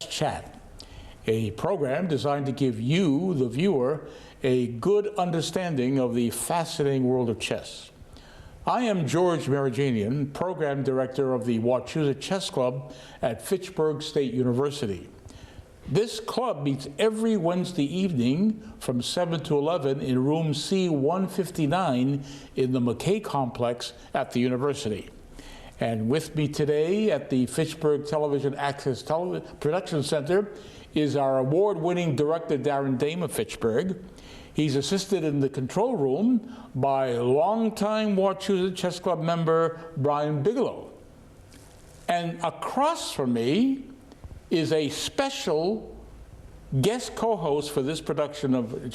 Chat, a program designed to give you, the viewer, a good understanding of the fascinating world of chess. I am George Marajanian, Program Director of the Wachusett Chess Club at Fitchburg State University. This club meets every Wednesday evening from 7 to 11 in room C-159 in the McKay Complex at the university. And with me today at the Fitchburg Television Access Production Center is our award-winning director, Darren Dame of Fitchburg. He's assisted in the control room by longtime Wachusett Chess Club member Brian Bigelow. And across from me is a special guest co-host for this production of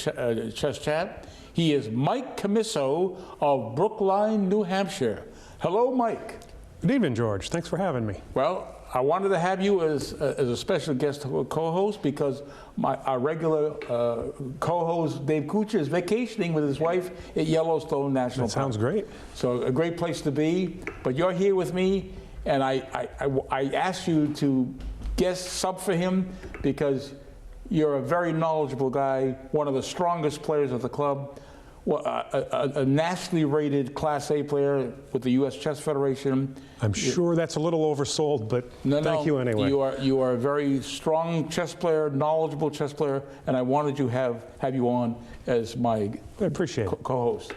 Chess Chat. He is Mike Camiso of Brookline, New Hampshire. Hello, Mike. Good evening, George. Thanks for having me. Well, I wanted to have you as a special guest co-host because our regular co-host, Dave Couture, is vacationing with his wife at Yellowstone National Park. That sounds great. So a great place to be. But you're here with me, and I asked you to guest sub for him because you're a very knowledgeable guy, one of the strongest players of the club. Well, a nationally rated Class A player with the U.S. Chess Federation. I'm sure that's a little oversold, but thank you anyway. You are a very strong chess player, knowledgeable chess player, and I wanted to have you on as my co-host.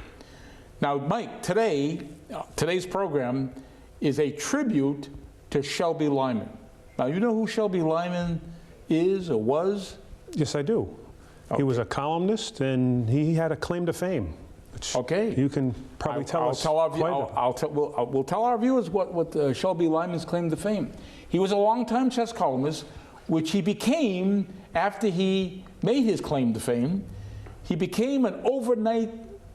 Now, Mike, today's program is a tribute to Shelby Lyman. Now, you know who Shelby Lyman is or was? Yes, I do. Okay. He was a columnist, and he had a claim to fame. Which you can probably tell us. We'll tell our viewers what Shelby Lyman's claim to fame. He was a longtime chess columnist, which he became after he made his claim to fame. He became an overnight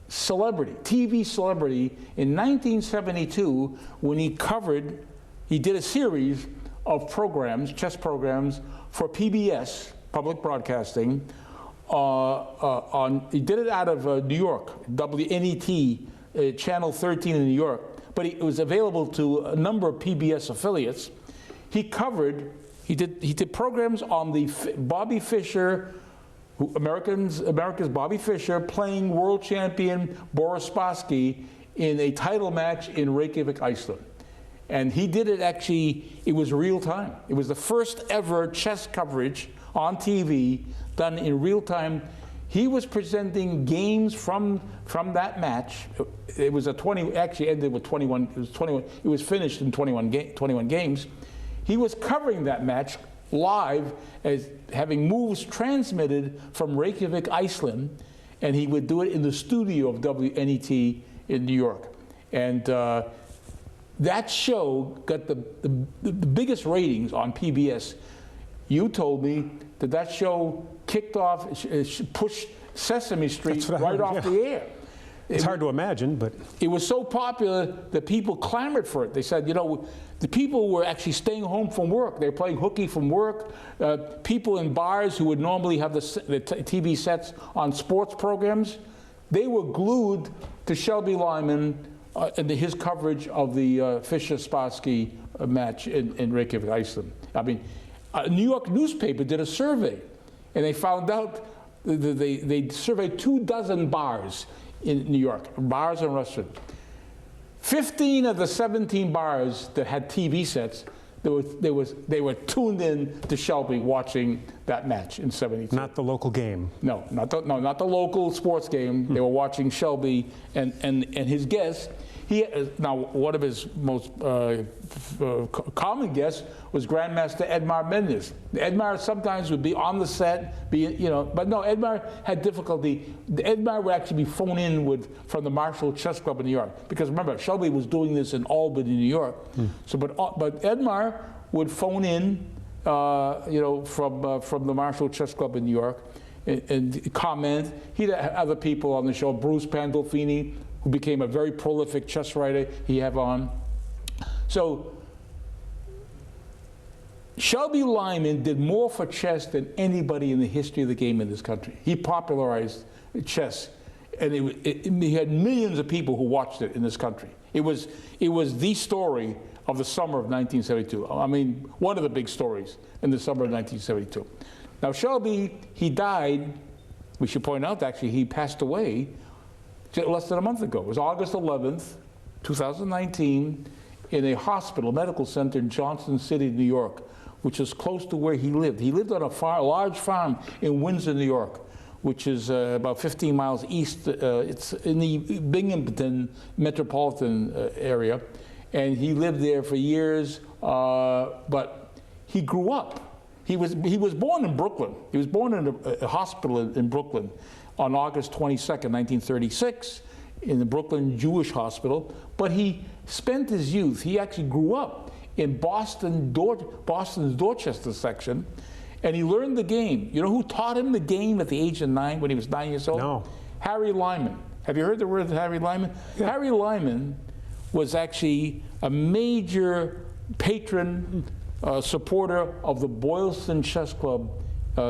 celebrity, TV celebrity, in 1972 when he did a series of programs, chess programs, for PBS, Public Broadcasting. He did it out of New York, WNET, Channel 13 in New York, but it was available to a number of PBS affiliates. He did programs on the Bobby Fischer, America's Bobby Fischer, playing world champion Boris Spassky in a title match in Reykjavik, Iceland. And he did it it was real time. It was the first ever chess coverage on TV done in real time. He was presenting games from that match. It was actually ended with 21. It was 21. It was finished in 21 games. He was covering that match live, as having moves transmitted from Reykjavik, Iceland, and he would do it in the studio of WNET in New York. And that show got the biggest ratings on PBS. You told me that show kicked off, pushed Sesame Street right off the air. It's hard to imagine, but it was so popular that people clamored for it. They said, the people were actually staying home from work. They were playing hooky from work. People in bars who would normally have the TV sets on sports programs, they were glued to Shelby Lyman and his coverage of the Fischer-Spassky match in Reykjavik, Iceland. I mean, a New York newspaper did a survey, and they found out they surveyed 24 bars in New York, bars and restaurants. 15 of the 17 bars that had TV sets, they were tuned in to Shelby watching that match in '72. Not the local game. No, not the local sports game. They were watching Shelby and his guests. Now, one of his most common guests was Grandmaster Edmar Mendes. Edmar sometimes would be on the set, but no, Edmar had difficulty. Edmar would actually be phoned in from the Marshall Chess Club in New York, because remember, Shelby was doing this in Albany, New York. So, but Edmar would phone in, from the Marshall Chess Club in New York, and comment. He had other people on the show, Bruce Pandolfini, who became a very prolific chess writer he had on. So Shelby Lyman did more for chess than anybody in the history of the game in this country. He popularized chess and he had millions of people who watched it in this country. It was the story of the summer of 1972. I mean, one of the big stories in the summer of 1972. Now, Shelby, he died, we should point out, actually, he passed away less than a month ago. It was August 11th, 2019, in a hospital, medical center in Johnson City, New York, which is close to where he lived. He lived on a large farm in Windsor, New York, which is about 15 miles east. It's in the Binghamton metropolitan area. And he lived there for years, but he grew up. He was born in Brooklyn. He was born in a hospital in Brooklyn on August 22nd, 1936, in the Brooklyn Jewish Hospital. But he spent his youth, he actually grew up in Boston's Dorchester section, and he learned the game. You know who taught him the game at the age of 9, when he was 9 years old? No. Harry Lyman. Have you heard the word Harry Lyman? Yeah. Harry Lyman was actually a major patron, supporter of the Boylston Chess Club,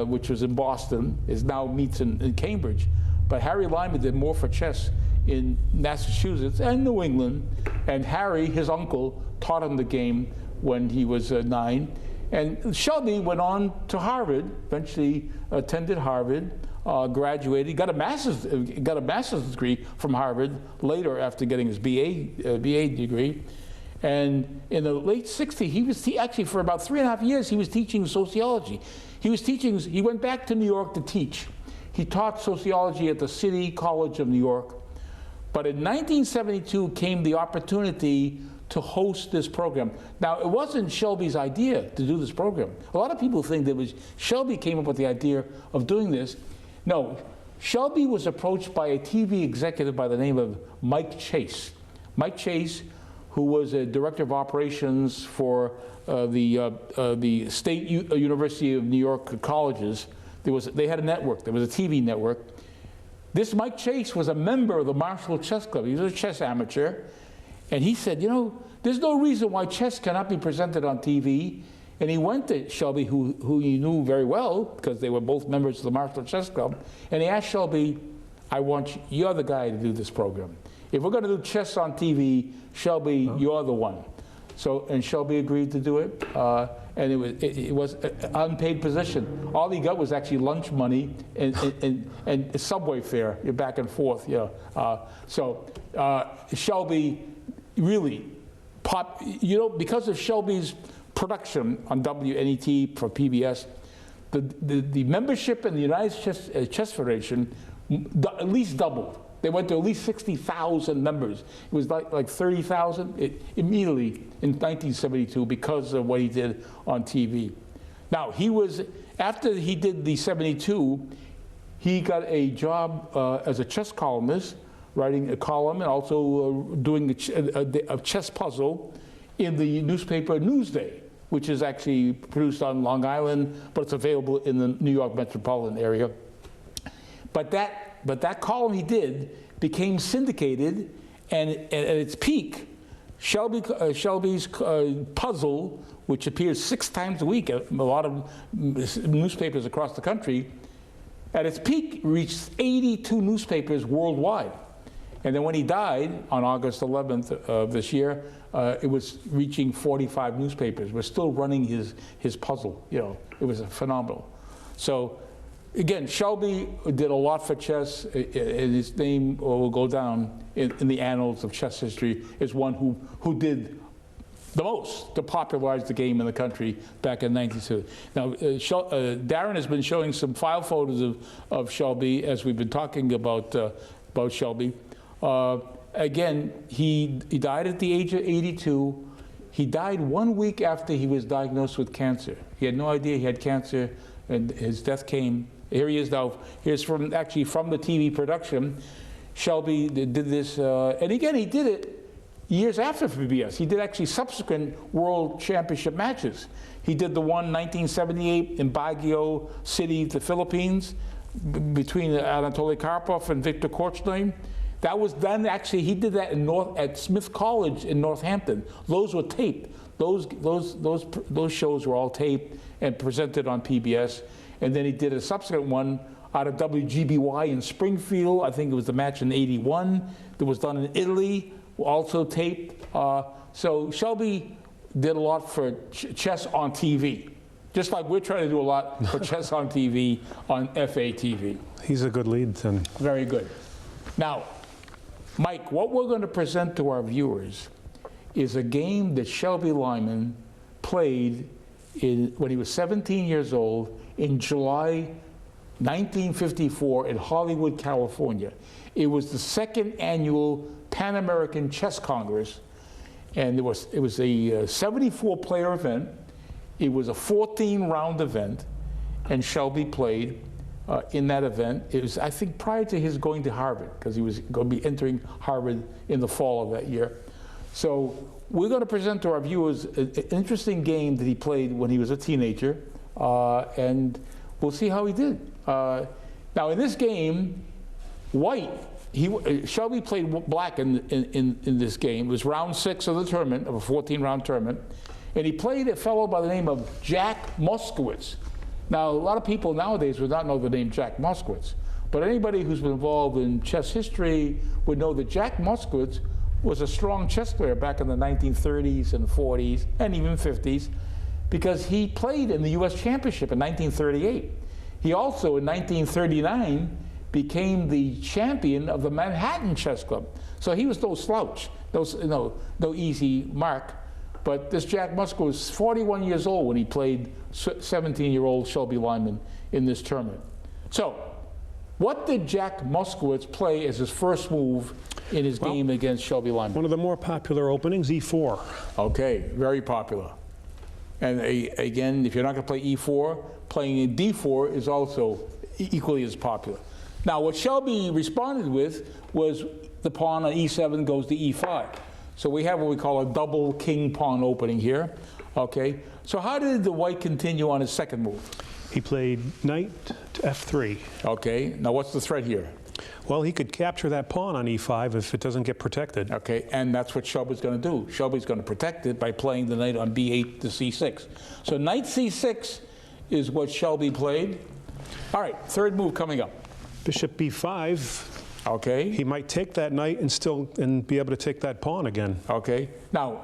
which was in Boston, now meets in Cambridge. But Harry Lyman did more for chess in Massachusetts and New England. And Harry, his uncle, taught him the game when he was 9. And Shelby went on to Harvard, eventually attended Harvard, graduated, got a master's degree from Harvard later after getting his BA degree. And in the late 60s, he actually for about 3.5 years, he was teaching sociology. He went back to New York to teach. He taught sociology at the City College of New York. But in 1972 came the opportunity to host this program. Now, it wasn't Shelby's idea to do this program. A lot of people think that Shelby came up with the idea of doing this. No, Shelby was approached by a TV executive by the name of Mike Chase. Mike Chase, who was a director of operations for the State University of New York colleges. They had a network. There was a TV network. This Mike Chase was a member of the Marshall Chess Club. He was a chess amateur. And he said, you know, there's no reason why chess cannot be presented on TV. And he went to Shelby, who he knew very well, because they were both members of the Marshall Chess Club, and he asked Shelby, you're the guy to do this program. If we're going to do chess on TV, Shelby, you're the one. So, and Shelby agreed to do it, and it was an unpaid position. All he got was actually lunch money and subway fare, back and forth. Shelby really because of Shelby's production on WNET for PBS, the membership in the United Chess Federation at least doubled. They went to at least 60,000 members. It was like 30,000 immediately in 1972 because of what he did on TV. Now, after he did the 72, he got a job as a chess columnist, writing a column and also doing a chess puzzle in the newspaper Newsday, which is actually produced on Long Island, but it's available in the New York metropolitan area. But that column he did became syndicated, and at its peak, Shelby's puzzle, which appears 6 times a week at a lot of newspapers across the country, at its peak reached 82 newspapers worldwide. And then when he died on August 11th of this year, it was reaching 45 newspapers. We're still running his puzzle. It was phenomenal. So again, Shelby did a lot for chess, and his name will go down in the annals of chess history as one who did the most to popularize the game in the country back in 1972. Now, Darren has been showing some file photos of Shelby as we've been talking about Shelby. Again, he died at the age of 82. He died 1 week after he was diagnosed with cancer. He had no idea he had cancer, and his death came. Here he is now. Here's from the TV production. Shelby did this, and again, he did it years after PBS. He did actually subsequent World Championship matches. He did the one 1978 in Baguio City, the Philippines, between Anatoly Karpov and Victor Korchnoi. That was done, actually, he did that at Smith College in Northampton. Those were taped. Those shows were all taped and presented on PBS. And then he did a subsequent one out of WGBY in Springfield. I think it was the match in '81. That was done in Italy, also taped. So Shelby did a lot for chess on TV, just like we're trying to do a lot for chess on TV on FA TV. He's a good lead then. Very good. Now, Mike, what we're going to present to our viewers is a game that Shelby Lyman played when he was 17 years old in July 1954 in Hollywood, California. It was the second annual Pan American Chess Congress, and it was a 74-player event. It was a 14-round event, and Shelby played in that event. It was, I think, prior to his going to Harvard, because he was going to be entering Harvard in the fall of that year. So we're going to present to our viewers an interesting game that he played when he was a teenager, and we'll see how he did. Now, in this game, Shelby played black in this game. It was round 6 of the tournament, of a 14-round tournament, and he played a fellow by the name of Jack Moskowitz. Now, a lot of people nowadays would not know the name Jack Moskowitz, but anybody who's been involved in chess history would know that Jack Moskowitz was a strong chess player back in the 1930s and 40s and even 50s, because he played in the U.S. Championship in 1938. He also, in 1939, became the champion of the Manhattan Chess Club. So he was no slouch, no easy mark. But this Jack Moskowitz was 41 years old when he played 17-year-old Shelby Lyman in this tournament. So, what did Jack Moskowitz play as his first move in his game against Shelby Lyman? One of the more popular openings, E4. Okay, very popular. And again, if you're not going to play E4, playing in D4 is also equally as popular. Now, what Shelby responded with was the pawn on E7 goes to E5. So we have what we call a double king pawn opening here. Okay. So how did the white continue on his second move? He played knight to F3. Okay. Now what's the threat here? Well, he could capture that pawn on E5 if it doesn't get protected. Okay, and that's what Shelby's going to do. Shelby's going to protect it by playing the knight on B8 to C6. So knight C6 is what Shelby played. All right, third move coming up. Bishop B5. Okay. He might take that knight and be able to take that pawn again. Okay. Now,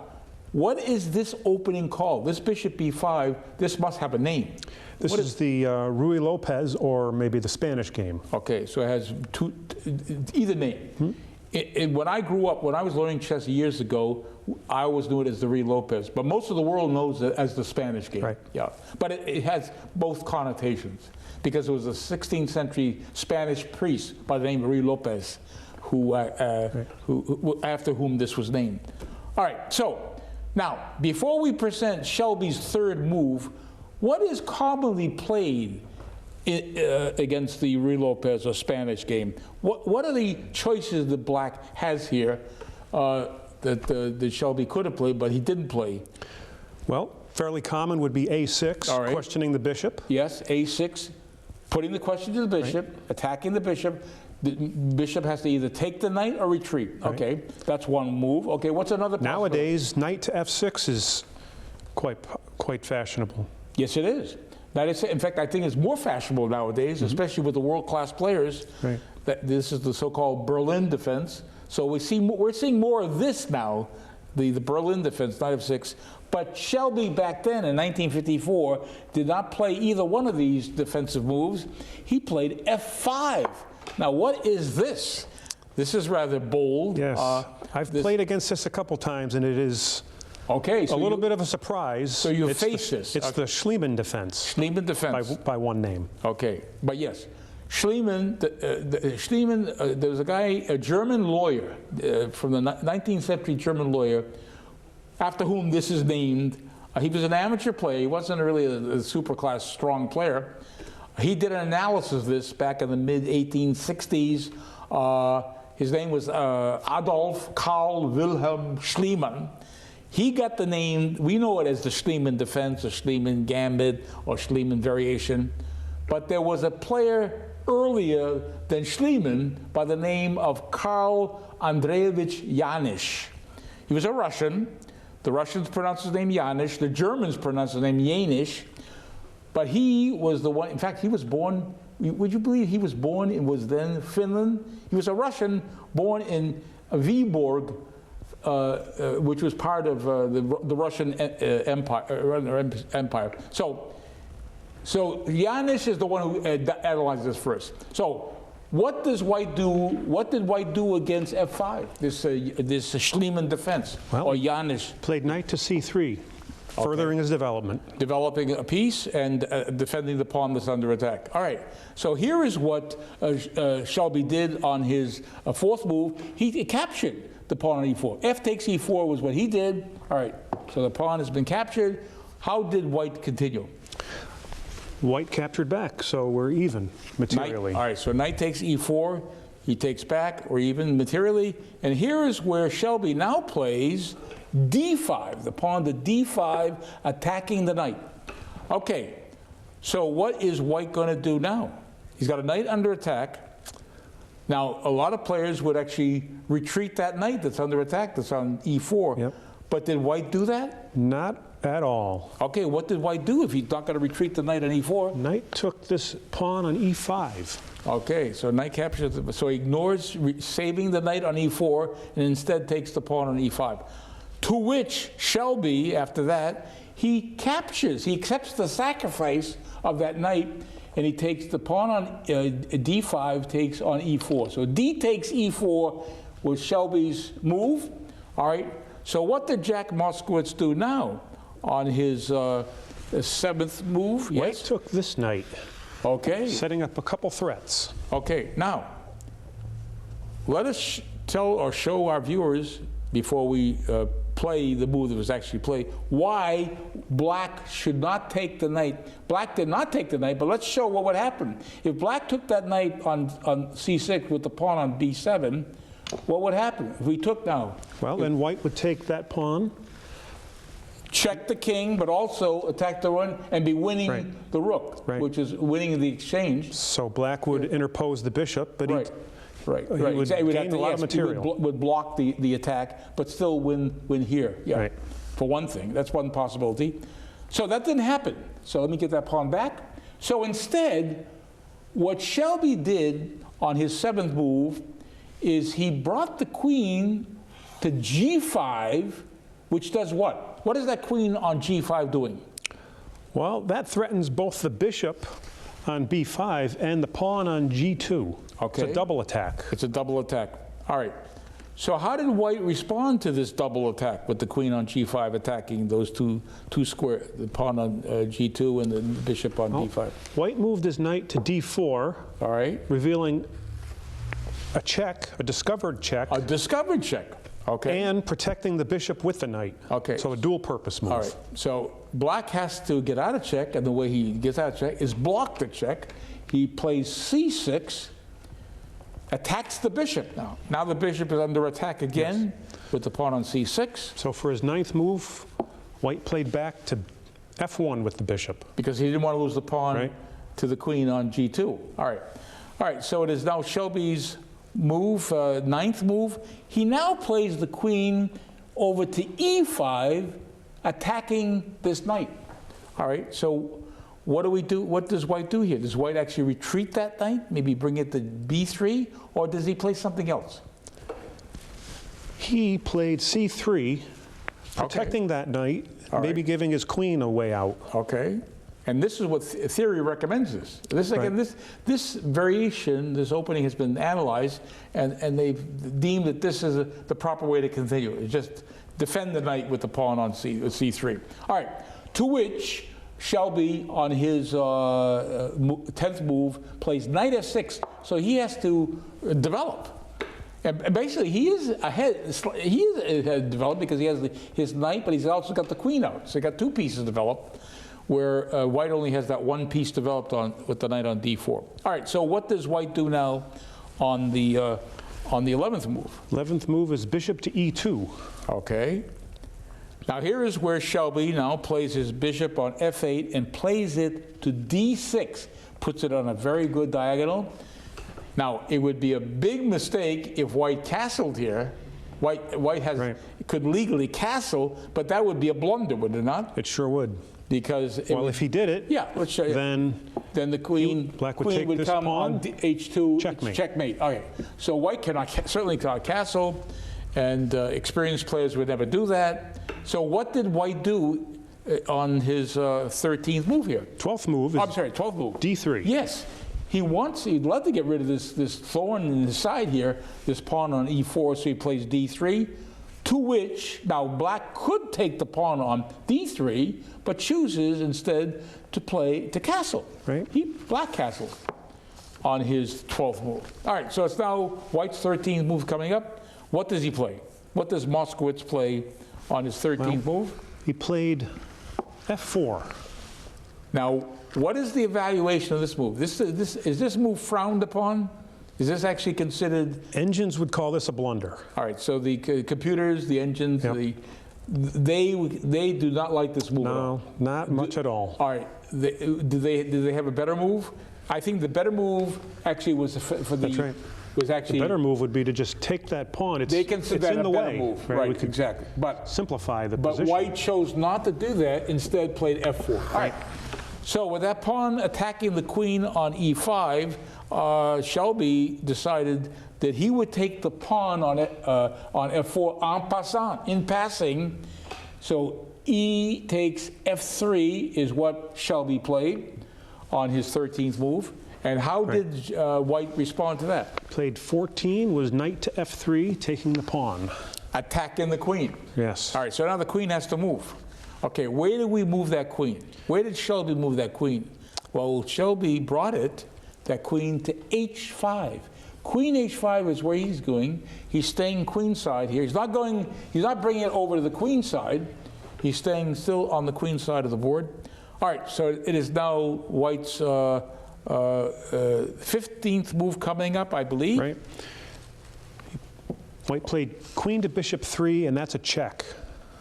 what is this opening called? This bishop B5, this must have a name. This is the Ruy Lopez, or maybe the Spanish game. Okay, so it has either name. When I grew up, when I was learning chess years ago, I always knew it as the Ruy Lopez, but most of the world knows it as the Spanish game. Right. Yeah, but it has both connotations, because it was a 16th century Spanish priest by the name of Ruy Lopez, who after whom this was named. All right, so now before we present Shelby's third move, what is commonly played against the Ruy Lopez or Spanish game? What are the choices that black has here that Shelby could have played, but he didn't play? Well, fairly common would be A6, questioning the bishop. Yes, A6, putting the question to the bishop, attacking the bishop. The bishop has to either take the knight or retreat. Okay, that's one move. Okay, what's another? Nowadays, knight to F6 is quite fashionable. Yes, it is. That is, in fact, I think it's more fashionable nowadays, especially with the world-class players. Right. That this is the so-called Berlin defense. So we're seeing more of this now, the Berlin defense, knight F6. But Shelby back then in 1954 did not play either one of these defensive moves. He played F5. Now, what is this? This is rather bold. Yes, I've played against this a couple times, and it is. Okay, so a little bit of a surprise. So you face this. It's the Schliemann Defense. Schliemann Defense. By one name. Okay, but yes. Schliemann, there's a guy, a German lawyer, from the 19th century German lawyer, after whom this is named. He was an amateur player. He wasn't really a super class strong player. He did an analysis of this back in the mid-1860s. His name was Adolf Karl Wilhelm Schliemann. He got the name, we know it as the Schliemann Defense, or Schliemann Gambit, or Schliemann Variation. But there was a player earlier than Schliemann by the name of Karl Andreevich Janisch. He was a Russian. The Russians pronounced his name Janisch. The Germans pronounced his name Janisch. But he was the one, in fact, he was born would you believe he was born in was then Finland? He was a Russian born in Viborg, which was part of the Russian Empire. So Janis is the one who analyzed this first. So what does White do? What did White do against F5? This Schliemann defense, well, or Janis played knight to C3, furthering his development, developing a piece and defending the pawn that's under attack. All right. So here is what Shelby did on his fourth move. He captured the pawn on E4. F takes E4 was what he did. All right. So the pawn has been captured. How did White continue? White captured back, so we're even materially. Knight, all right, so knight takes E4, he takes back, or even materially. And here is where Shelby now plays D5, the pawn to D5, attacking the knight. Okay, so what is White going to do now? He's got a knight under attack. Now, a lot of players would actually retreat that knight that's under attack, that's on E4. Yep. But did White do that? Not at all. Okay, what did White do if he's not going to retreat the knight on E4? Knight took this pawn on E5. Okay, so knight captures, so he ignores saving the knight on E4 and instead takes the pawn on E5. To which Shelby, after that, he captures, he accepts the sacrifice of that knight and he takes the pawn on D5, takes on E4. So D takes E4 was Shelby's move. All right, so what did Jack Moskowitz do now? On his seventh move, yes? White took this knight. Okay. Setting up a couple threats. Okay, now, let us tell or show our viewers, before we play the move that was actually played, why Black should not take the knight. Black did not take the knight, but let's show what would happen. If Black took that knight on C6 with the pawn on B7, what would happen if we took now? Well, then White would take that pawn, check the king, but also attack the run and be winning the rook, which is winning the exchange. So Black would interpose the bishop, but he would gain a lot of material. Would block the attack, but still win here. Yeah, right. For one thing, that's one possibility. So that didn't happen. So let me get that pawn back. So instead, what Shelby did on his seventh move is he brought the queen to G5, which does what? What is that queen on G5 doing? Well, that threatens both the bishop on B5 and the pawn on G2. Okay. It's a double attack. It's a double attack. All right. So how did White respond to this double attack with the queen on G5 attacking those two squares, the pawn on G2 and the bishop on D5? White moved his knight to D4. All right. Revealing a check, a discovered check. A discovered check. Okay. And protecting the bishop with the knight. Okay. So a dual purpose move. All right. So Black has to get out of check, and the way he gets out of check is block the check. He plays C6, attacks the bishop now. Now the bishop is under attack again with the pawn on C6. So for his ninth move, White played back to F1 with the bishop. Because he didn't want to lose the pawn to the queen on G2. All right. All right, so it is now Shelby's move, ninth move. He now plays the queen over to E5, attacking this knight. All right, so what do we do? What does White do here? Does White actually retreat that knight, maybe bring it to B3, or does he play something else? He played C3, protecting that knight, maybe giving his queen a way out. Okay. And this is what theory recommends this. This again, this variation, this opening has been analyzed, and they've deemed that this is the proper way to continue. It's just defend the knight with the pawn on C3. All right, to which Shelby on his 10th move plays knight F6, so he has to develop. And basically, he is ahead. He is ahead developed because he has his knight, but he's also got the queen out. So he got two pieces developed, where White only has that one piece developed with the knight on D4. All right, so what does White do now on the 11th move? 11th move is bishop to E2. Okay. Now here is where Shelby now plays his bishop on F8 and plays it to D6, puts it on a very good diagonal. Now, it would be a big mistake if White castled here. White could legally castle, but that would be a blunder, would it not? It sure would. because well, if he did it, yeah, let's show you. Then the queen, Black would take this come pawn. on h2, Checkmate. Checkmate. Okay, so white certainly cannot castle, and experienced players would never do that. So what did white do on his 13th move here? 12th move. I'm sorry, 12th move. D3. Yes, he'd love to get rid of this thorn in his side here, this pawn on e4, so he plays d3. To which, now black could take the pawn on d3, but chooses instead to castle. Right. Black castles on his 12th move. All right, so it's now white's 13th move coming up. What does he play? What does Moskowitz play on his 13th move? He played f4. Now, what is the evaluation of this move? Is this move frowned upon? Is this actually considered? Engines would call this a blunder. All right, so the computers, the engines, Yep. they do not like this move at all. No, not much at all. All right, do they have a better move? I think the better move actually was for the. That's right. Was actually The better move would be to just take that pawn. they consider that in a the better way. move, We right? could Exactly, but simplify the but position. white chose not to do that. Instead, played f4. All right. So with that pawn attacking the queen on e5, Shelby decided that he would take the pawn on f4 en passant, in passing. So e takes f3 is what Shelby played on his 13th move. And how did white respond to that? Played 14, was knight to f3, taking the pawn. Attacking the queen. Yes. All right, so now the queen has to move. Okay, where did we move that queen? Where did Shelby move that queen? Well, Shelby brought that queen to h5. Queen h5 is where he's going. He's staying queenside here. He's not bringing it over to the queen side. He's staying still on the queen side of the board. All right, so it is now white's 15th move coming up, I believe. Right. White played queen to bishop 3, and that's a check.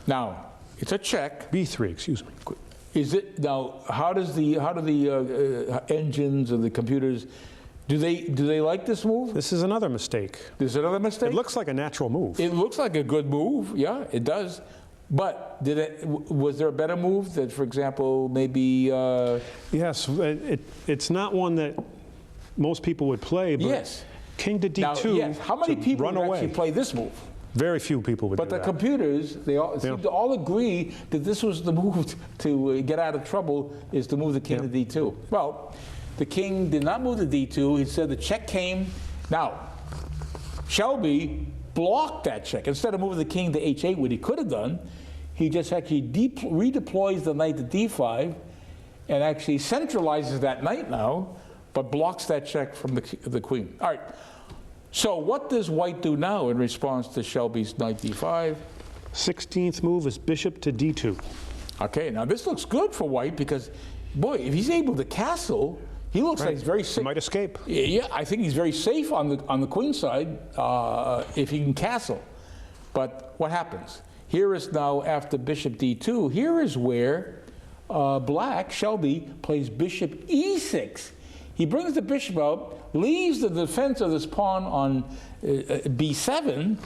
Now, it's a check. b3, excuse me. Is it now? How do the engines or the computers? Do they like this move? This is another mistake. There's another mistake. It looks like a natural move. It looks like a good move. Yeah, it does. But was there a better move that, for example, maybe? Yes, it's not one that most people would play. But yes. King to d2. Now, yes. How many people run would away. actually play this move? Very few people would But do the that. computers, they all seem to all agree that this was the move to get out of trouble, is to move the king to d2. Well, the king did not move to d2. He said the check came. Now, Shelby blocked that check. Instead of moving the king to h8, what he could have done, he just actually redeploys the knight to d5 and actually centralizes that knight now, but blocks that check from the queen. All right. So what does white do now in response to Shelby's knight d5? 16th move is bishop to d2. Okay, now this looks good for white because, boy, if he's able to castle, he looks like he's very safe. He might escape. Yeah, I think he's very safe on the queen side if he can castle. But what happens? Here is now after bishop d2. Here is where black, Shelby, plays bishop e6. He brings the bishop up, leaves the defense of this pawn on b7,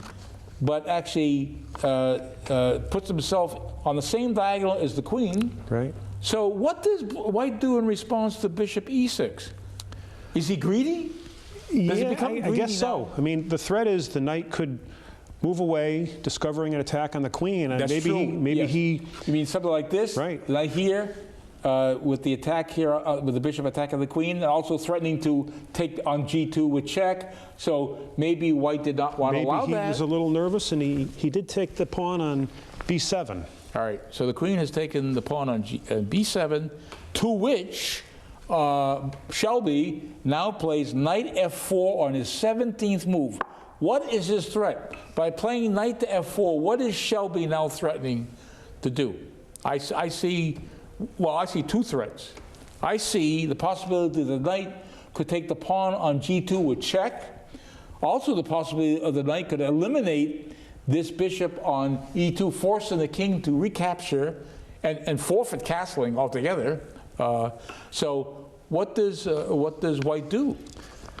but actually puts himself on the same diagonal as the queen. Right. So what does white do in response to bishop e6? Is he greedy? Does he become I greedy guess so. now? I mean, the threat is the knight could move away, discovering an attack on the queen, and That's true. maybe Yes. he. You mean something like this? Right. Like here, with the attack here, with the bishop attacking the queen, and also threatening to take on g2 with check. So maybe white did not want to allow Maybe he that. was a little nervous, and he did take the pawn on b7. All right, so the queen has taken the pawn on b7, to which Shelby now plays knight f4 on his 17th move. What is his threat? By playing knight to f4, what is Shelby now threatening to do? I see two threats. I see the possibility the knight could take the pawn on g2 with check. Also the possibility of the knight could eliminate this bishop on e2, forcing the king to recapture and forfeit castling altogether. So what does white do?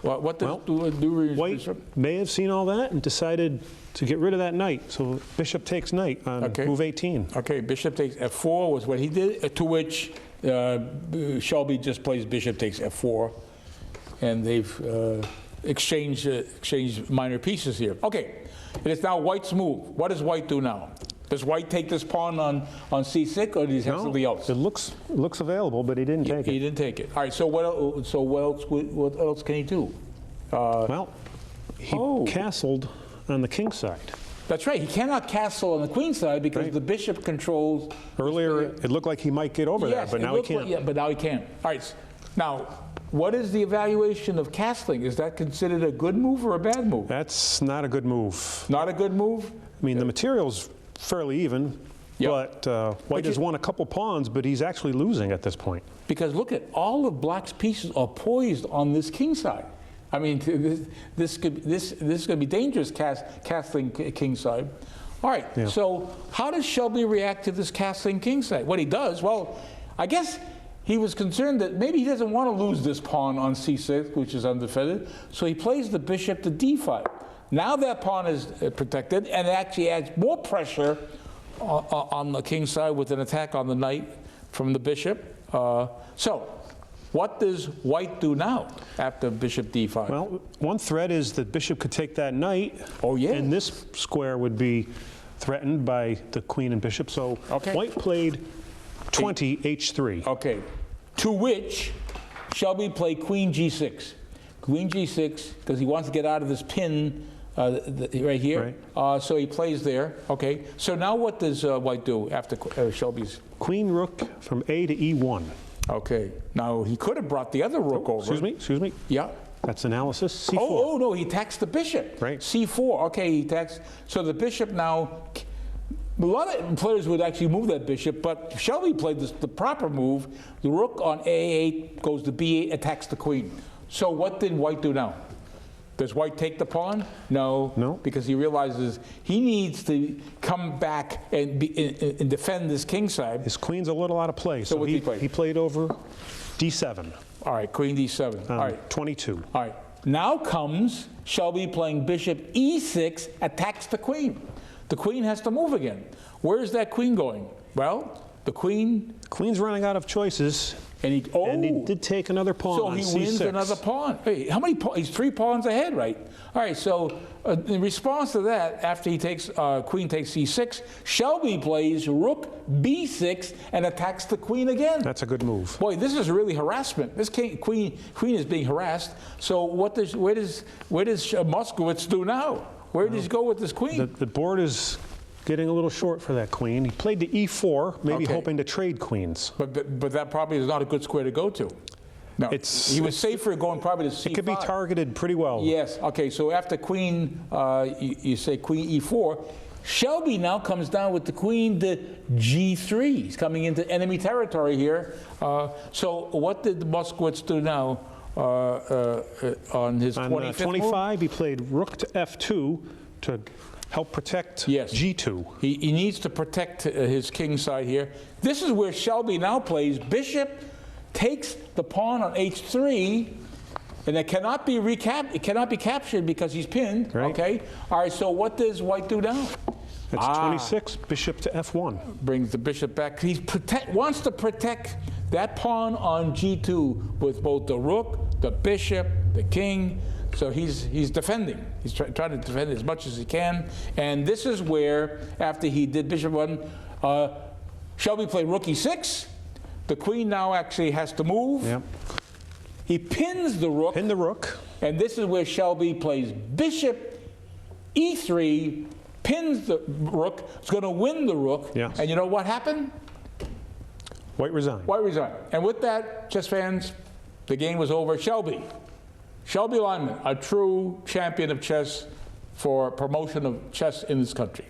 What does do White may have seen all that and decided to get rid of that knight. So bishop takes knight on move 18. Okay, bishop takes f4 was what he did, to which Shelby just plays bishop takes f4, and they've exchanged minor pieces here. Okay, it is now White's move. What does White do now? Does White take this pawn on c6, or does he have something else? It looks available, but he didn't take it. He didn't take it. All right. So what else can he do? Well, he castled on the king side. That's right. He cannot castle on the queen side because the bishop controls. Earlier, it looked like he might get over there, but now he can't. Yeah, but now he can't. All right. Now, what is the evaluation of castling? Is that considered a good move or a bad move? That's not a good move. Not a good move? I mean, the material's fairly even, but White has won a couple pawns, but he's actually losing at this point. Because look at all of Black's pieces are poised on this king side. I mean, this is going to be dangerous castling king side. All right. Yeah. So how does Shelby react to this castling king side? What he does, well, I guess he was concerned that maybe he doesn't want to lose this pawn on c6, which is undefended. So he plays the bishop to d5. Now that pawn is protected, and it actually adds more pressure on the king side with an attack on the knight from the bishop. So what does White do now after bishop d5? Well, one threat is that bishop could take that knight. Oh, yeah. And this square would be threatened by the queen and bishop. So White played 20 h3. Okay. To which Shelby played queen g6. Queen g6, because he wants to get out of this pin right here. Right. So he plays there. Okay. So now what does White do after Shelby's? Queen rook from a to e1. Okay. Now he could have brought the other rook over. Excuse me. Yeah. That's analysis. C4. Oh no, he attacks the bishop. Right. C4. Okay, he attacks. So the bishop now. A lot of players would actually move that bishop, but Shelby played the proper move. The rook on a8 goes to b8, attacks the queen. So what did White do now? Does White take the pawn? No. No. Because he realizes he needs to come back and defend this king side. His queen's a little out of place. So what did he play? He played over d7. All right, queen d7. All right. 22. All right. Now comes Shelby playing bishop e6, attacks the queen. The queen has to move again. Where is that queen going? Well, the queen's running out of choices. And he did take another pawn on c6. So he wins another pawn. Hey, how many pawns? He's 3 pawns ahead, right? All right, so in response to that, after he takes, queen takes c6, Shelby plays rook b6 and attacks the queen again. That's a good move. Boy, this is really harassment. This queen is being harassed. So where does Moskowitz do now? Where does he go with this queen? The board is getting a little short for that queen. He played to e4, maybe hoping to trade queens. But that probably is not a good square to go to. No, he was safer going probably to c5. It could be targeted pretty well. Yes. Okay. So after queen, you say queen e4. Shelby now comes down with the queen to g3. He's coming into enemy territory here. So what did Moskowitz do now on his 25th On 25, he played rook to f2 to help protect g2. He needs to protect his king side here. This is where Shelby now plays bishop takes the pawn on h3, and it cannot be captured because he's pinned. Right. Okay. All right. So what does White do now? That's 26. Bishop to f1. Brings the bishop back. He wants to protect that pawn on g2 with both the rook, the bishop, the king. So he's defending. He's trying to defend as much as he can. And this is where, after he did bishop 1, Shelby played rook e6. The queen now actually has to move. Yep. He pins the rook. Pin the rook. And this is where Shelby plays bishop e3, pins the rook. It's going to win the rook. Yes. And you know what happened? White resigned. White resigned. And with that, chess fans, the game was over. Shelby Lyman, a true champion of chess for promotion of chess in this country.